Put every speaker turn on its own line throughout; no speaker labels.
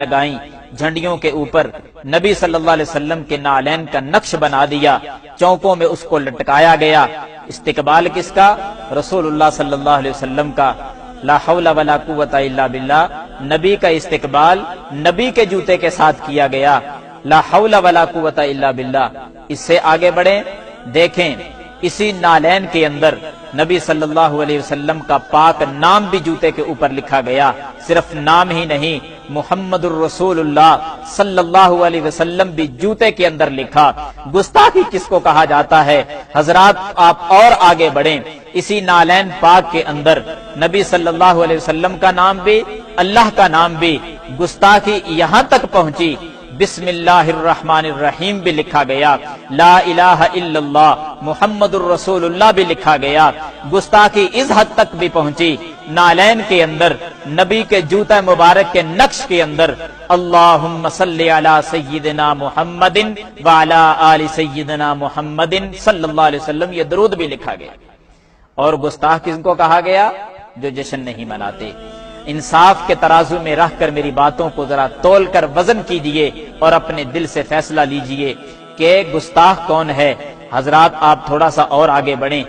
लगाई, झंडियों के ऊपर नबी सल्लल्लाहु अलैहि वसल्लम के नालैन का नक्श बना दिया, चौकों में उसको लटकाया गया। इस्तिकबाल किसका? रसूलुल्लाह सल्लल्लाहु अलैहि वसल्लम का। ला हौला वला कुव्वता इल्ला बिल्लाह, नबी का इस्तिकबाल नबी के जूते के साथ किया गया। ला हौला वला कुव्वता इल्ला बिल्लाह। इससे आगे बढ़े, देखें इसी नालैन के अंदर नबी सल्लल्लाहु अलैहि वसल्लम का पाक नाम भी जूते के ऊपर लिखा गया। सिर्फ नाम ही नहीं, मुहम्मदुर रसूलुल्लाह सल्लल्लाहु अलैहि वसल्लम भी जूते के अंदर लिखा। गुस्ताखी किसको कहा जाता है? हजरात आप और आगे बढ़ें, इसी नालैन पाक के अंदर नबी सल्लल्लाहु अलैहि वसल्लम का नाम भी, अल्लाह का नाम भी, गुस्ताखी यहां तक पहुंची बिस्मिल्लाहिर्रहमानिर्रहीम भी लिखा गया, ला इलाहा इल्लल्लाह मुहम्मदुर रसूलुल्लाह भी लिखा गया। गुस्ताखी इस हद तक भी पहुंची, नालैन के अंदर नबी के जूता मुबारक के नक्श के अंदर अल्लाहुम्मा सल्ली अला सय्यिदिना मुहम्मदिन व अला आलि सय्यिदिना मुहम्मदिन सल्लल्लाहु अलैहि वसल्लम ये दरूद भी लिखा गया। और गुस्ताख किसको कहा गया? जो जश्न नहीं मनाते। इंसाफ के तराजू में रख कर मेरी बातों को जरा तोल कर वजन कीजिए और अपने दिल से फैसला लीजिए कि गुस्ताख कौन है। हजरात आप थोड़ा सा और आगे बढ़ें,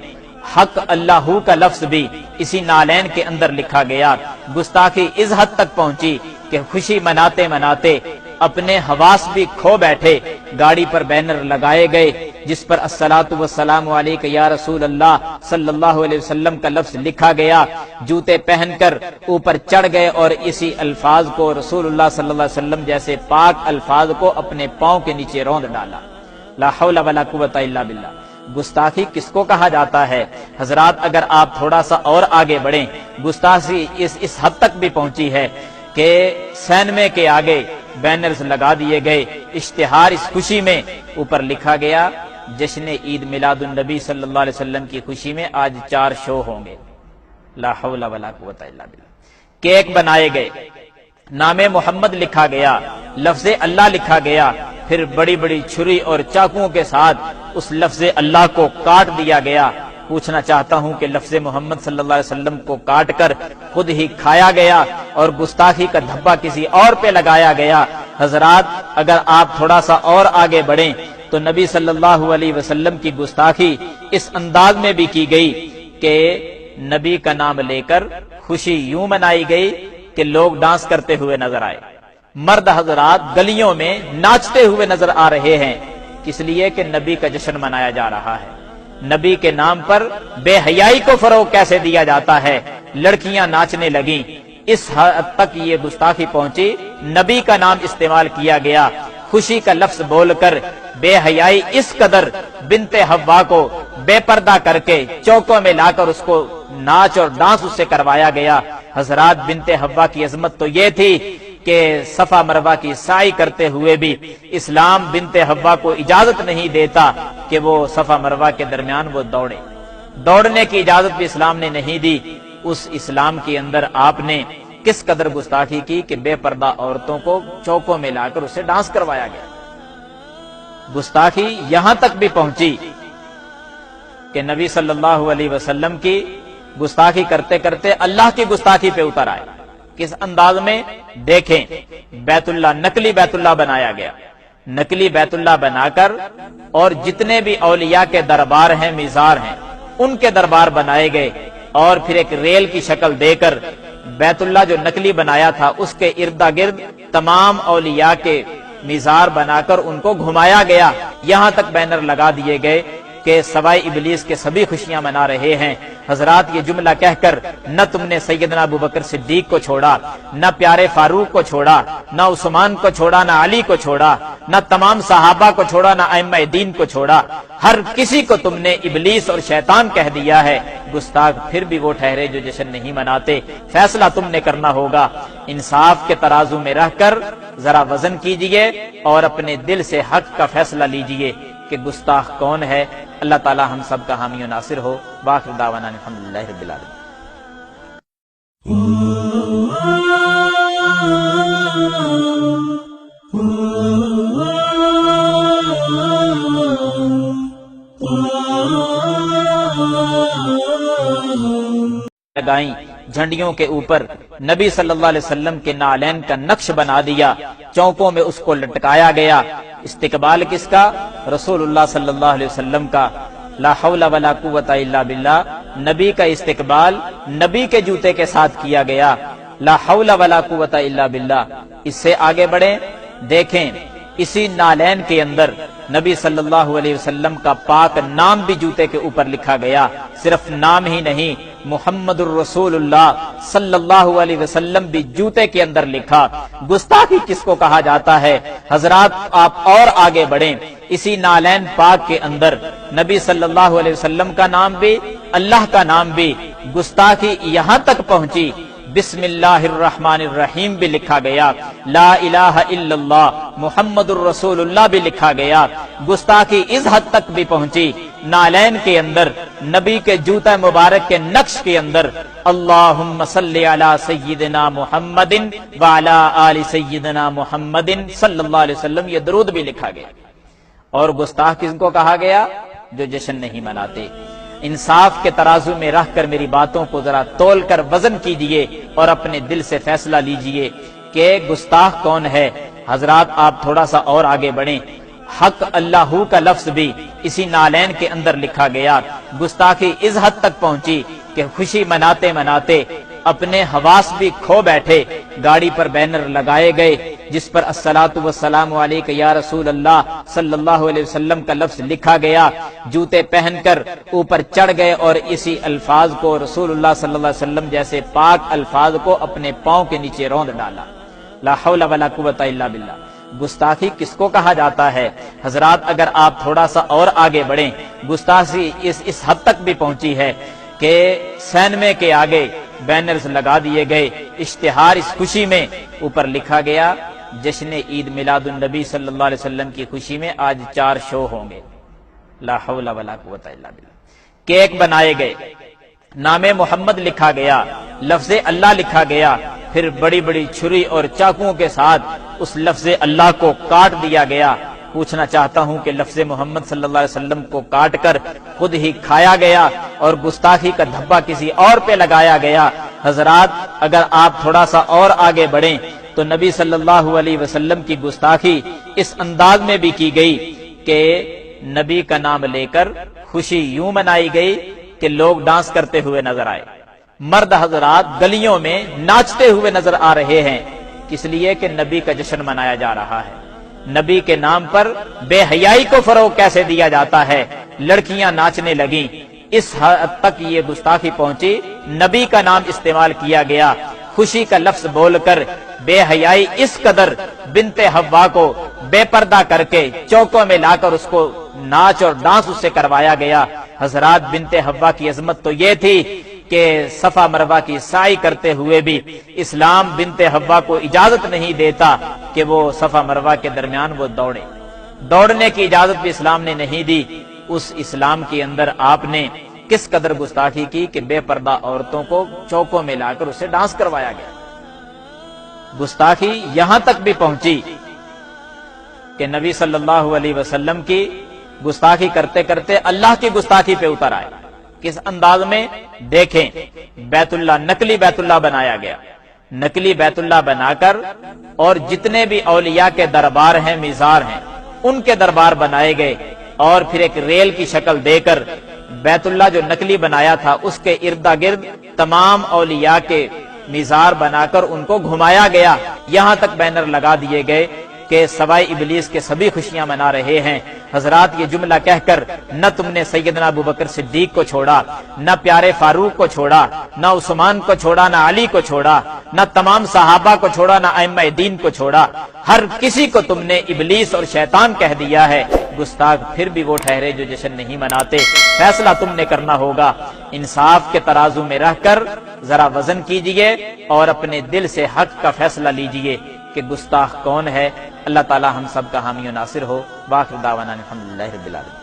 हक अल्लाहू का लफ्ज भी इसी नालैन के अंदर लिखा गया। गुस्ताखी इस हद तक पहुंची कि खुशी मनाते मनाते अपने हवास भी खो बैठे। गाड़ी पर बैनर लगाए गए जिस पर अस्सलातु वस्सलामु अलैका या रसूल अल्लाह सल्लल्लाहु अलैहि वसल्लम का लफ्ज लिखा गया। जूते पहनकर ऊपर चढ़ गए और इसी अल्फाज को, रसूलुल्लाह सल्लल्लाहु अलैहि वसल्लम जैसे पाक अल्फाज को अपने पांव के नीचे रौंद डाला। ला हौला वला कुव्वता इल्ला बिल्लाह। गुस्ताखी किसको कहा जाता है? हजरात अगर आप थोड़ा सा और आगे बढ़ें, गुस्ताखी इस हद तक भी पहुंची है कि सैनमे के आगे बैनर्स लगा दिए गए, इश्तिहार इस खुशी में ऊपर लिखा गया जश्न ईद मिलादुन नबी सल्लल्लाहु अलैहि वसल्लम की खुशी में आज 4 शो होंगे। ला हौला वला कुव्वता इल्ला बिल्लाह। केक बनाए गए, नामे मोहम्मद लिखा गया, लफ्ज़े अल्लाह लिखा गया, फिर बड़ी बड़ी छुरी और चाकुओं के साथ उस लफ्ज़े अल्लाह को काट दिया गया। पूछना चाहता हूं कि लफ्ज़े मोहम्मद सल्लल्लाहु अलैहि वसल्लम को काट कर खुद ही खाया गया और गुस्ताखी का धब्बा किसी और पे लगाया गया। हजरात अगर आप थोड़ा सा और आगे बढ़ें तो नबी सल्लल्लाहु अलैहि वसल्लम की गुस्ताखी इस अंदाज में भी की गई कि नबी का नाम लेकर खुशी यूं मनाई गई कि लोग डांस करते हुए नजर आए। मर्द हजरात गलियों में नाचते हुए नजर आ रहे हैं, इसलिए कि नबी का जश्न मनाया जा रहा है। नबी के नाम पर बेहयाई को फरोग कैसे दिया जाता है। लड़कियां नाचने लगी, इस हद तक ये गुस्ताखी पहुंची, नबी का नाम इस्तेमाल किया गया। खुशी का लफ्ज बोलकर बेहयाई इस कदर बिनते हव्वा को बेपर्दा करके चौकों में लाकर उसको नाच और डांस उससे करवाया गया। हजरात बिनते हव्वा की अजमत तो ये थी कि सफा मरवा की साई करते हुए भी इस्लाम बिनते हव्वा को इजाजत नहीं देता कि वो सफा मरवा के दरमियान वो दौड़े। दौड़ने की इजाजत भी इस्लाम ने नहीं दी। उस इस्लाम के अंदर आपने किस कदर गुस्ताखी की कि बेपर्दा औरतों को चौकों में लाकर उससे डांस करवाया गया। गुस्ताखी यहां तक भी पहुंची कि नबी सल्लल्लाहु अलैहि वसल्लम की गुस्ताखी करते करते अल्लाह की गुस्ताखी पे उतर आए। किस अंदाज में? देखें, बैतुल्लाह, नकली बैतुल्लाह बनाया गया। नकली बैतुल्लाह बनाकर और जितने भी औलिया के दरबार हैं, मिजार हैं, उनके दरबार बनाए गए और फिर एक रेल की शक्ल देकर बैतुल्लाह जो नकली बनाया था उसके इर्दा गिर्द तमाम औलिया के मिजार बनाकर उनको घुमाया गया। यहां तक बैनर लगा दिए गए कि सवाई इबलीस के सभी खुशियां मना रहे हैं। हजरात ये जुमला कहकर न तुमने सैयदना अबू बकर सिद्दीक को छोड़ा, न प्यारे फारूक को छोड़ा, न उस्मान को छोड़ा, न अली को छोड़ा, न तमाम सहाबा को छोड़ा, न अइम्मा दीन को छोड़ा। हर किसी को तुमने इबलीस और शैतान कह दिया है। गुस्ताख फिर भी वो ठहरे जो जश्न नहीं मनाते। फैसला तुमने करना होगा। इंसाफ के तराजू में रहकर जरा वजन कीजिए और अपने दिल से हक का फैसला लीजिए कि गुस्ताख कौन है। अल्लाह ताला हम सब का हामी और नासिर हो। वाखिर दावाना अल्हम्दुलिल्लाहि रब्बिल आलमीन। लगाई, جھنڈیوں کے اوپر نبی صلی اللہ علیہ وسلم کے نالین کا نقش بنا دیا، چوکوں میں اس کو لٹکایا گیا۔ استقبال کس کا؟ رسول اللہ صلی اللہ علیہ وسلم کا۔ لا حول ولا قوت الا باللہ، نبی کا استقبال نبی کے جوتے کے ساتھ کیا گیا۔ لا حول ولا قوت الا باللہ۔ اس سے آگے بڑھیں، دیکھیں اسی نالین کے اندر نبی صلی اللہ علیہ وسلم کا پاک نام بھی جوتے کے اوپر لکھا گیا۔ صرف نام ہی نہیں، محمد الرسول اللہ صلی اللہ علیہ وسلم بھی جوتے کے اندر لکھا۔ گستاخی کس کو کہا جاتا ہے؟ حضرات آپ اور آگے بڑھیں، اسی نالین پاک کے اندر نبی صلی اللہ علیہ وسلم کا نام بھی، اللہ کا نام بھی، گستاخی یہاں تک پہنچی بسم اللہ الرحمن الرحیم بھی لکھا گیا، لا الہ الا اللہ محمد الرسول اللہ بھی لکھا گیا۔ گستاخی اس حد تک بھی پہنچی، نالین کے اندر نبی کے جوتا مبارک کے نقش کے اندر اللہم صلی علی سیدنا محمد وعلی آل سیدنا محمد صلی اللہ علیہ وسلم، یہ درود بھی لکھا گیا۔ اور گستاخ کس کو کہا گیا؟ جو جشن نہیں مناتے۔ انصاف کے ترازو میں رکھ کر میری باتوں کو ذرا تول کر وزن کیجئے اور اپنے دل سے فیصلہ لیجئے کہ گستاخ کون ہے۔ حضرات آپ تھوڑا سا اور آگے بڑھیں، حق اللہ کا لفظ بھی اسی نالین کے اندر لکھا گیا۔ گستاخی اس حد تک پہنچی کہ خوشی مناتے مناتے اپنے حواس بھی کھو بیٹھے، گاڑی پر بینر لگائے گئے جس پر الصلاۃ والسلام علیک یا رسول اللہ صلی اللہ علیہ وسلم کا لفظ لکھا گیا۔ جوتے پہن کر اوپر چڑھ گئے اور اسی الفاظ کو، رسول اللہ صلی اللہ علیہ وسلم جیسے پاک الفاظ کو اپنے پاؤں کے نیچے روند ڈالا۔ لا حول ولا قوت الا باللہ۔ گستاخی کس کو کہا جاتا ہے؟ حضرات اگر آپ تھوڑا سا اور آگے بڑھیں، گستاخی اس حد تک بھی پہنچی ہے کہ سینمے کے آگے بینرز لگا دیے گئے، اشتہار اس خوشی میں اوپر لکھا گیا جشن عید میلاد النبی صلی اللہ علیہ وسلم کی خوشی میں آج 4 شو ہوں گے۔ لا حول ولا قوت الا باللہ۔ کیک بنائے گئے، نام محمد لکھا گیا، لفظ اللہ لکھا گیا، پھر بڑی بڑی چھری اور چاقوؤں کے ساتھ اس لفظ اللہ کو کاٹ دیا گیا۔ پوچھنا چاہتا ہوں کہ لفظ محمد صلی اللہ علیہ وسلم کو کاٹ کر خود ہی کھایا گیا اور گستاخی کا دھبا کسی اور پہ لگایا گیا۔ حضرات اگر آپ تھوڑا سا اور آگے بڑھیں تو نبی صلی اللہ علیہ وسلم کی گستاخی اس انداز میں بھی کی گئی کہ نبی کا نام لے کر خوشی یوں منائی گئی کہ لوگ ڈانس کرتے ہوئے نظر آئے۔ مرد حضرات گلیوں میں ناچتے ہوئے نظر آ رہے ہیں، اس لیے کہ نبی کا جشن منایا جا رہا ہے۔ نبی کے نام پر بے حیائی کو فروغ کیسے دیا جاتا ہے؟ لڑکیاں ناچنے لگیں۔ اس حد تک یہ گستاخی پہنچی، نبی کا نام استعمال کیا گیا، خوشی کا لفظ بول کر بے حیائی اس قدر بنت حوا کو بے پردہ کر کے چوکوں میں لا کر اس کو ناچ اور ڈانس اس سے کروایا گیا۔ حضرات بنت حوا کی عظمت تو یہ تھی کہ صفا مروہ کی سعی کرتے ہوئے بھی اسلام بنت حوا کو اجازت نہیں دیتا کہ وہ صفا مروہ کے درمیان وہ دوڑنے کی اجازت بھی اسلام نے نہیں دی۔ اس اسلام کے اندر آپ نے کس قدر گستاخی کی کہ بے پردہ عورتوں کو چوکوں میں لا کر اسے ڈانس کروایا گیا۔ گستاخی یہاں تک بھی پہنچی کہ نبی صلی اللہ علیہ وسلم کی گستاخی کرتے کرتے اللہ کی گستاخی پہ اتر آئے۔ کس انداز میں؟ دیکھیں، بیت اللہ نقلی بیت اللہ بنایا گیا، نقلی بیت اللہ بنا کر اور جتنے بھی اولیاء کے دربار ہیں، مزار ہیں، ان کے دربار بنائے گئے اور پھر ایک ریل کی شکل دے کر بیت اللہ جو نقلی بنایا تھا اس کے ارد گرد تمام اولیاء کے مزار بنا کر ان کو گھمایا گیا۔ یہاں تک بینر لگا دیے گئے کہ سوائے ابلیس کے سبھی خوشیاں منا رہے ہیں۔ حضرات یہ جملہ کہہ کر نہ تم نے سیدنا ابوبکر صدیق کو چھوڑا، نہ پیارے فاروق کو چھوڑا، نہ عثمان کو چھوڑا، نہ علی کو چھوڑا، نہ تمام صحابہ کو چھوڑا، نہ ائمہ دین کو چھوڑا، ہر کسی کو تم نے ابلیس اور شیطان کہہ دیا ہے۔ گستاخ پھر بھی وہ ٹھہرے جو جشن نہیں مناتے۔ فیصلہ تم نے کرنا ہوگا، انصاف کے ترازو میں رہ کر ذرا وزن کیجئے اور اپنے دل سے حق کا فیصلہ لیجئے کہ گستاخ کون ہے۔ اللہ تعالی ہم سب کا حامی و ناصر ہو۔ باقی دعوانا الحمدللہ رب العالمین۔